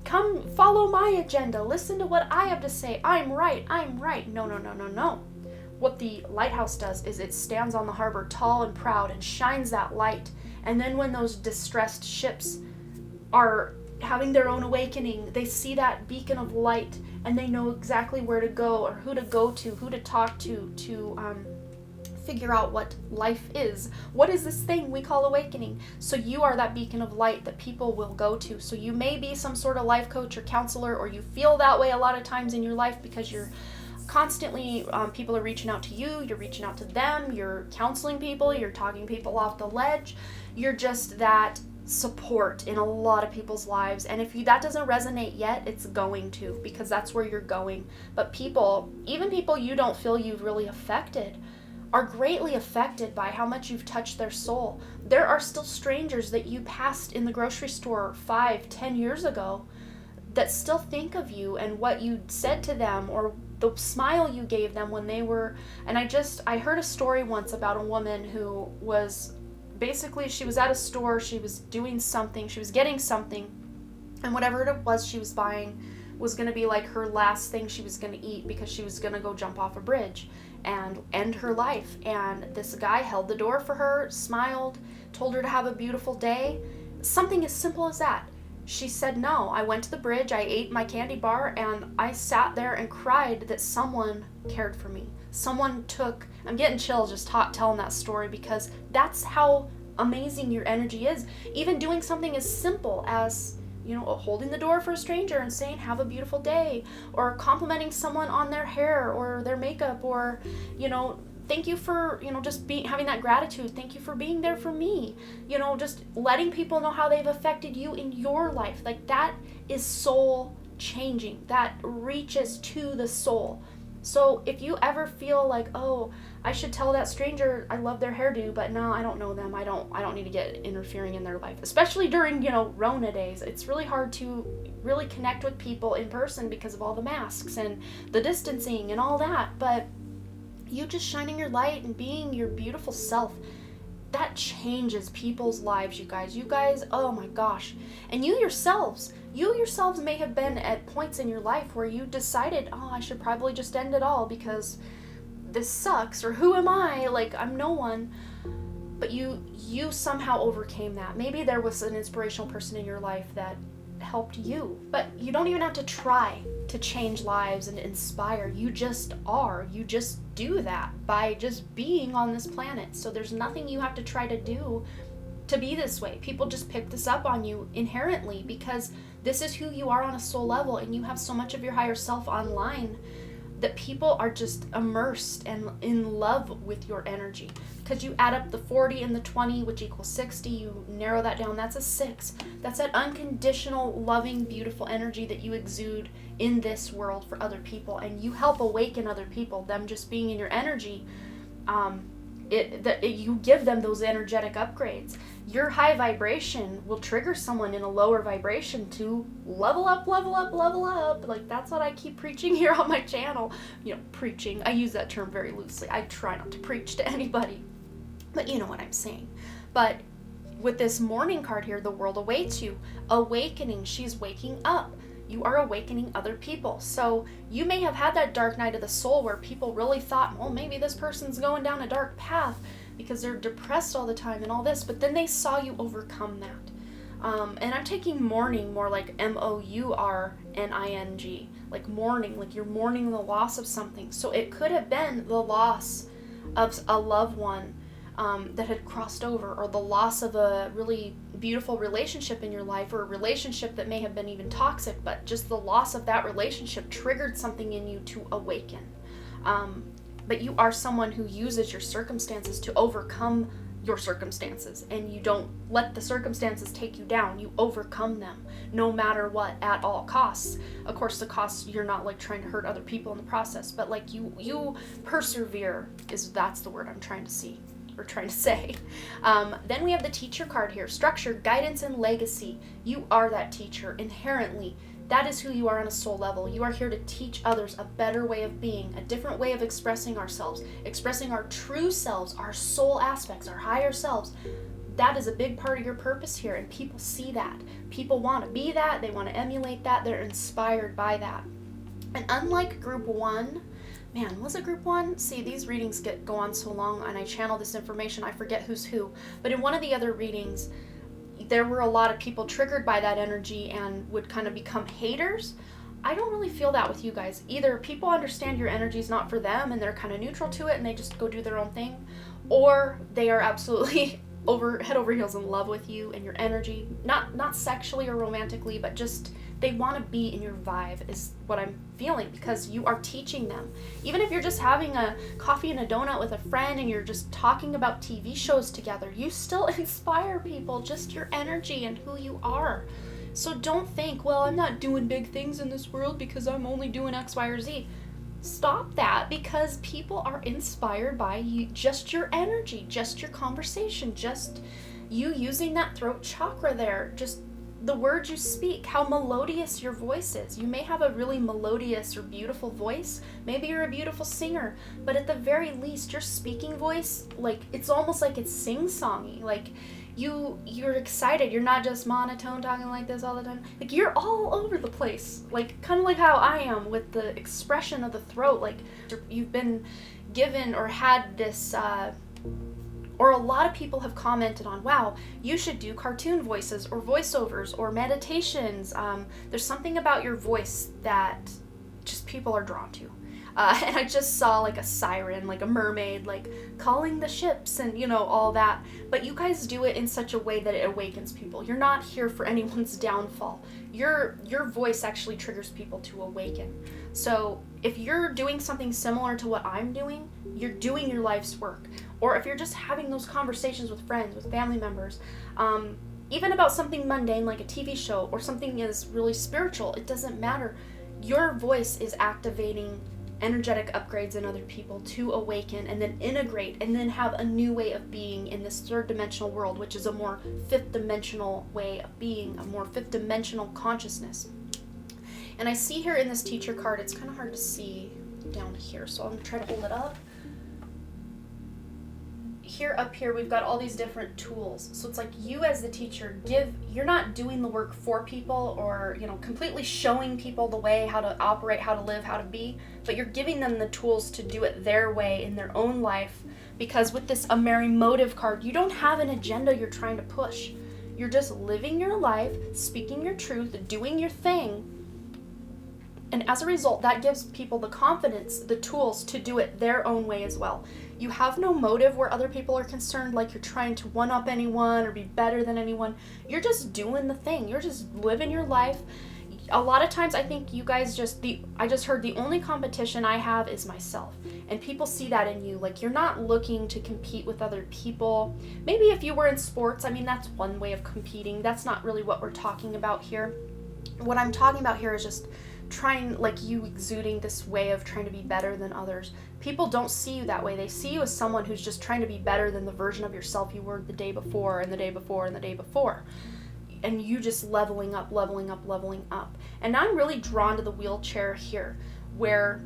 Come follow my agenda. Listen to what I have to say. I'm right. I'm right. No, no, no, no, no. What the lighthouse does is it stands on the harbor tall and proud and shines that light. And then when those distressed ships are having their own awakening, they see that beacon of light and they know exactly where to go or who to go to, who to talk to figure out what life is. What is this thing we call awakening? So you are that beacon of light that people will go to. So you may be some sort of life coach or counselor, or you feel that way a lot of times in your life because you're constantly, people are reaching out to you, you're reaching out to them, you're counseling people, you're talking people off the ledge. You're just that support in a lot of people's lives. And if that doesn't resonate yet, it's going to, because that's where you're going. But people, even people you don't feel you've really affected, are greatly affected by how much you've touched their soul. There are still strangers that you passed in the grocery store 5-10 years ago that still think of you and what you said to them or the smile you gave them when they were. And I heard a story once about a woman who was basically, she was at a store, she was doing something, she was getting something, and whatever it was she was buying was going to be like her last thing she was going to eat because she was going to go jump off a bridge and end her life. And this guy held the door for her, smiled, told her to have a beautiful day. Something as simple as that. She said no. I went to the bridge, I ate my candy bar, and I sat there and cried that someone cared for me. Someone took, I'm getting chills just telling that story because that's how amazing your energy is. Even doing something as simple as, holding the door for a stranger and saying, have a beautiful day, or complimenting someone on their hair or their makeup, or, thank you for, just having that gratitude. Thank you for being there for me. Just letting people know how they've affected you in your life. Like, that is soul changing. That reaches to the soul. So if you ever feel like, oh, I should tell that stranger I love their hairdo, but no, I don't know them. I don't need to get interfering in their life. Especially during, Rona days. It's really hard to really connect with people in person because of all the masks and the distancing and all that. But you just shining your light and being your beautiful self, that changes people's lives, you guys. You guys, oh my gosh. And you yourselves may have been at points in your life where you decided, oh, I should probably just end it all because this sucks, or who am I? Like, I'm no one. But you somehow overcame that. Maybe there was an inspirational person in your life that helped you. But you don't even have to try to change lives and inspire. You just are. You just do that by just being on this planet. So there's nothing you have to try to do to be this way. People just pick this up on you inherently because this is who you are on a soul level, and you have so much of your higher self online that people are just immersed and in love with your energy. Because you add up the 40 and the 20, which equals 60, you narrow that down, that's a 6. That's that unconditional, loving, beautiful energy that you exude in this world for other people, and you help awaken other people. Them just being in your energy, you give them those energetic upgrades. Your high vibration will trigger someone in a lower vibration to level up. Like, that's what I keep preaching here on my channel. Preaching, I use that term very loosely. I try not to preach to anybody, but you know what I'm saying. But with this morning card here, the world awaits you. Awakening, she's waking up. You are awakening other people. So you may have had that dark night of the soul where people really thought, well, maybe this person's going down a dark path because they're depressed all the time and all this, but then they saw you overcome that. And I'm taking mourning more like mourning, like mourning, like you're mourning the loss of something. So it could have been the loss of a loved one that had crossed over, or the loss of a really beautiful relationship in your life, or a relationship that may have been even toxic, but just the loss of that relationship triggered something in you to awaken. but you are someone who uses your circumstances to overcome your circumstances, and you don't let the circumstances take you down. You overcome them no matter what, at all costs. Of course, the costs, you're not like trying to hurt other people in the process, but like you persevere, that's the word I'm trying to say. Then we have the teacher card here. Structure, guidance, and legacy. You are that teacher inherently. That is who you are on a soul level. You are here to teach others a better way of being, a different way of expressing ourselves, expressing our true selves, our soul aspects, our higher selves. That is a big part of your purpose here, and people see that. People want to be that. They want to emulate that. They're inspired by that. And unlike group 1, man, was it group 1? See, these readings go on so long, and I channel this information, I forget who's who. But in one of the other readings, there were a lot of people triggered by that energy and would kind of become haters. I don't really feel that with you guys. Either people understand your energy is not for them and they're kind of neutral to it and they just go do their own thing, or they are absolutely head over heels in love with you and your energy, not sexually or romantically, but just they want to be in your vibe is what I'm feeling, because you are teaching them. Even if you're just having a coffee and a donut with a friend and you're just talking about TV shows together, you still inspire people, just your energy and who you are. So don't think, well, I'm not doing big things in this world because I'm only doing X, Y, or Z. Stop that, because people are inspired by you, just your energy, just your conversation, just you using that throat chakra there, just the words you speak, how melodious your voice is. You may have a really melodious or beautiful voice. Maybe you're a beautiful singer, but at the very least, your speaking voice, like, it's almost like it's sing-songy. Like, you're excited. You're not just monotone talking like this all the time. Like, you're all over the place. Like, kind of like how I am with the expression of the throat. Like, you've been given or had this, or a lot of people have commented on, wow, you should do cartoon voices or voiceovers or meditations. There's something about your voice that just people are drawn to. And I just saw like a siren, like a mermaid, like calling the ships and, you know, all that. But you guys do it in such a way that it awakens people. You're not here for anyone's downfall. Your voice actually triggers people to awaken. So if you're doing something similar to what I'm doing, you're doing your life's work. Or if you're just having those conversations with friends, with family members, even about something mundane like a TV show or something is really spiritual, it doesn't matter. Your voice is activating energetic upgrades in other people to awaken and then integrate and then have a new way of being in this third dimensional world, which is a more fifth dimensional way of being, a more fifth dimensional consciousness. And I see here in this teacher card, it's kind of hard to see down here, so I'm going to try to hold it up. Here, up here, we've got all these different tools. So it's like you as the teacher you're not doing the work for people or, you know, completely showing people the way, how to operate, how to live, how to be, but you're giving them the tools to do it their way in their own life. Because with this A Merry Motive card, you don't have an agenda you're trying to push. You're just living your life, speaking your truth, doing your thing. And as a result, that gives people the confidence, the tools to do it their own way as well. You have no motive where other people are concerned, like you're trying to one-up anyone or be better than anyone. You're just doing the thing. You're just living your life. A lot of times I think you guys I just heard the only competition I have is myself. And people see that in you. Like, you're not looking to compete with other people. Maybe if you were in sports, I mean, that's one way of competing. That's not really what we're talking about here. What I'm talking about here is just trying, like, you exuding this way of trying to be better than others. People don't see you that way. They see you as someone who's just trying to be better than the version of yourself you were the day before and the day before and the day before. And you just leveling up, leveling up, leveling up. And now I'm really drawn to the wheelchair here, where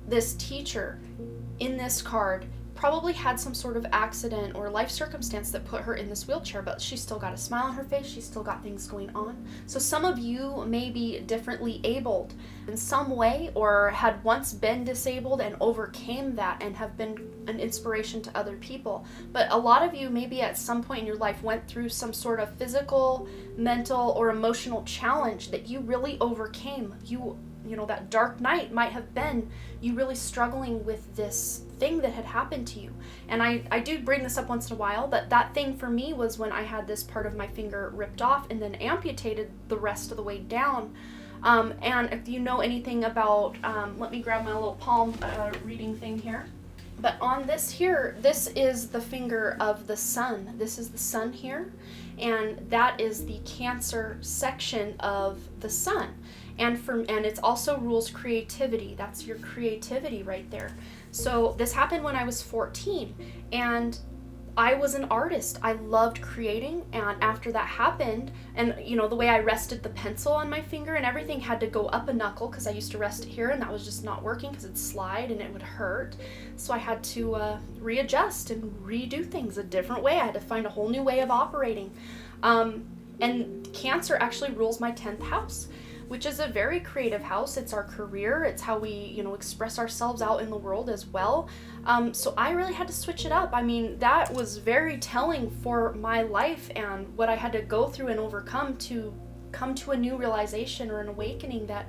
this teacher in this card probably had some sort of accident or life circumstance that put her in this wheelchair, but she's still got a smile on her face, she's still got things going on. So some of you may be differently abled in some way, or had once been disabled and overcame that and have been an inspiration to other people. But a lot of you maybe at some point in your life went through some sort of physical, mental, or emotional challenge that you really overcame. You know, that dark night might have been you really struggling with this thing that had happened to you. And I do bring this up once in a while, but that thing for me was when I had this part of my finger ripped off and then amputated the rest of the way down. And if you know anything about, let me grab my little palm reading thing here. But on this here, this is the finger of the sun. This is the sun here, and that is the Cancer section of the sun. And it's also rules creativity. That's your creativity right there. So this happened when I was 14, and I was an artist. I loved creating, and after that happened, and the way I rested the pencil on my finger and everything had to go up a knuckle because I used to rest it here, and that was just not working because it'd slide and it would hurt. So I had to readjust and redo things a different way. I had to find a whole new way of operating. And Cancer actually rules my 10th house, which is a very creative house. It's our career. It's how we, express ourselves out in the world as well. So I really had to switch it up. I mean, that was very telling for my life and what I had to go through and overcome to come to a new realization or an awakening that,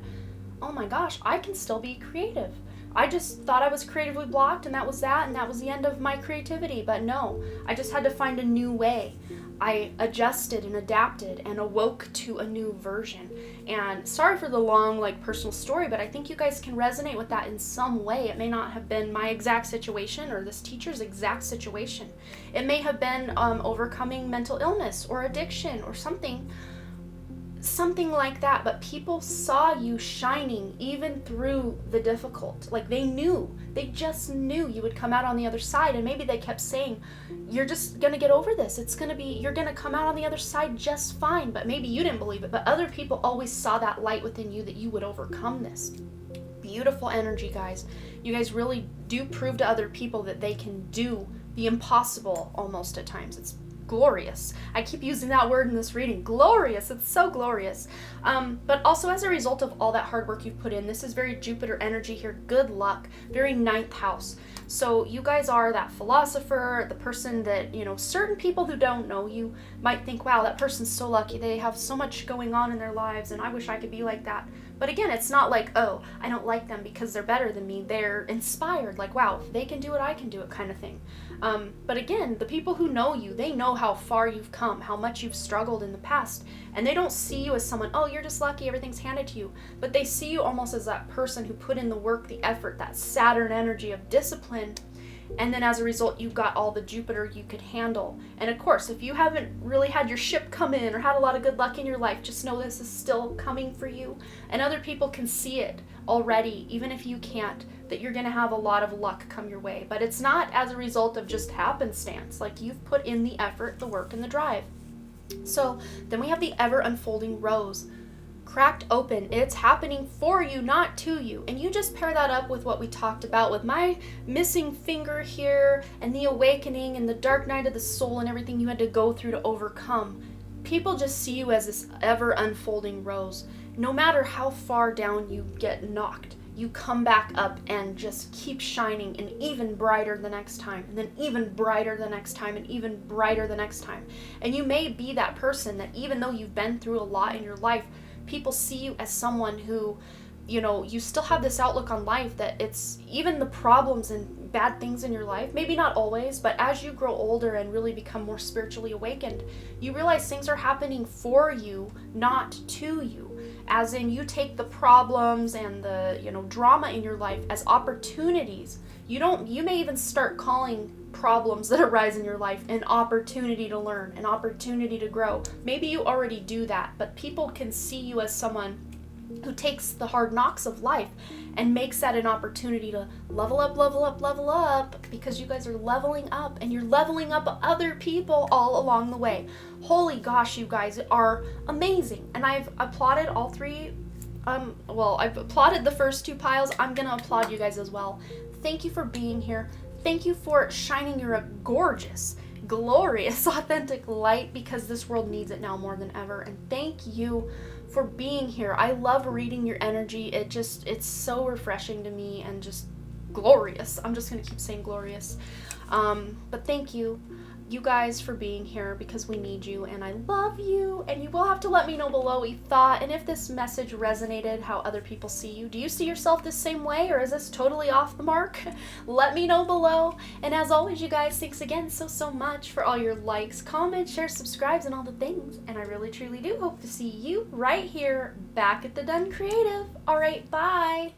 oh my gosh, I can still be creative. I just thought I was creatively blocked, and that was the end of my creativity. But no, I just had to find a new way. I adjusted and adapted and awoke to a new version. And sorry for the long, personal story, but I think you guys can resonate with that in some way. It may not have been my exact situation or this teacher's exact situation. It may have been overcoming mental illness or addiction or something like that, but people saw you shining even through the difficult. They just knew you would come out on the other side, and maybe they kept saying, you're just gonna get over this, you're gonna come out on the other side just fine. But maybe you didn't believe it, but other people always saw that light within you that you would overcome this. Beautiful energy, guys. You guys really do prove to other people that they can do the impossible almost at times. It's glorious. I keep using that word in this reading. Glorious. It's so glorious. But also as a result of all that hard work you've put in, this is very Jupiter energy here. Good luck. Very 9th house. So you guys are that philosopher, the person that, certain people who don't know you might think, wow, that person's so lucky. They have so much going on in their lives, and I wish I could be like that. But again, it's not like, oh, I don't like them because they're better than me. They're inspired, like, wow, if they can do it, I can do it kind of thing. But again, the people who know you, they know how far you've come, how much you've struggled in the past. And they don't see you as someone, oh, you're just lucky, everything's handed to you. But they see you almost as that person who put in the work, the effort, that Saturn energy of discipline. And then as a result, you've got all the Jupiter you could handle. And of course, if you haven't really had your ship come in or had a lot of good luck in your life, just know this is still coming for you. And other people can see it already, even if you can't, that you're going to have a lot of luck come your way. But it's not as a result of just happenstance. You've put in the effort, the work, and the drive. So then we have the ever unfolding rose. Cracked open. It's happening for you, not to you. And you just pair that up with what we talked about with my missing finger here and the awakening and the dark night of the soul and everything you had to go through to overcome. People just see you as this ever unfolding rose. No matter how far down you get knocked, you come back up and just keep shining, and even brighter the next time, and then even brighter the next time, and even brighter the next time. And you may be that person that even though you've been through a lot in your life, people see you as someone who, you still have this outlook on life that it's even the problems and bad things in your life, maybe not always, but as you grow older and really become more spiritually awakened, you realize things are happening for you, not to you. As in, you take the problems and the, drama in your life as opportunities. You may even start calling problems that arise in your life an opportunity to learn, an opportunity to grow. Maybe you already do that, but people can see you as someone who takes the hard knocks of life and makes that an opportunity to level up, because you guys are leveling up, and you're leveling up other people all along the way. Holy gosh, you guys are amazing. And I've applauded all three. I've applauded the first 2 piles. I'm gonna applaud you guys as well. Thank you for being here. Thank you for shining your gorgeous, glorious, authentic light, because this world needs it now more than ever. And thank you for being here. I love reading your energy. It's so refreshing to me and just glorious. I'm just gonna keep saying glorious. But thank you guys for being here, because we need you, and I love you. And you will have to let me know below what you thought, and if this message resonated, how other people see you. Do you see yourself the same way, or is this totally off the mark? Let me know below. And as always, you guys, thanks again so much for all your likes, comments, shares, subscribes, and all the things. And I really truly do hope to see you right here back at the Done Creative. All right, bye.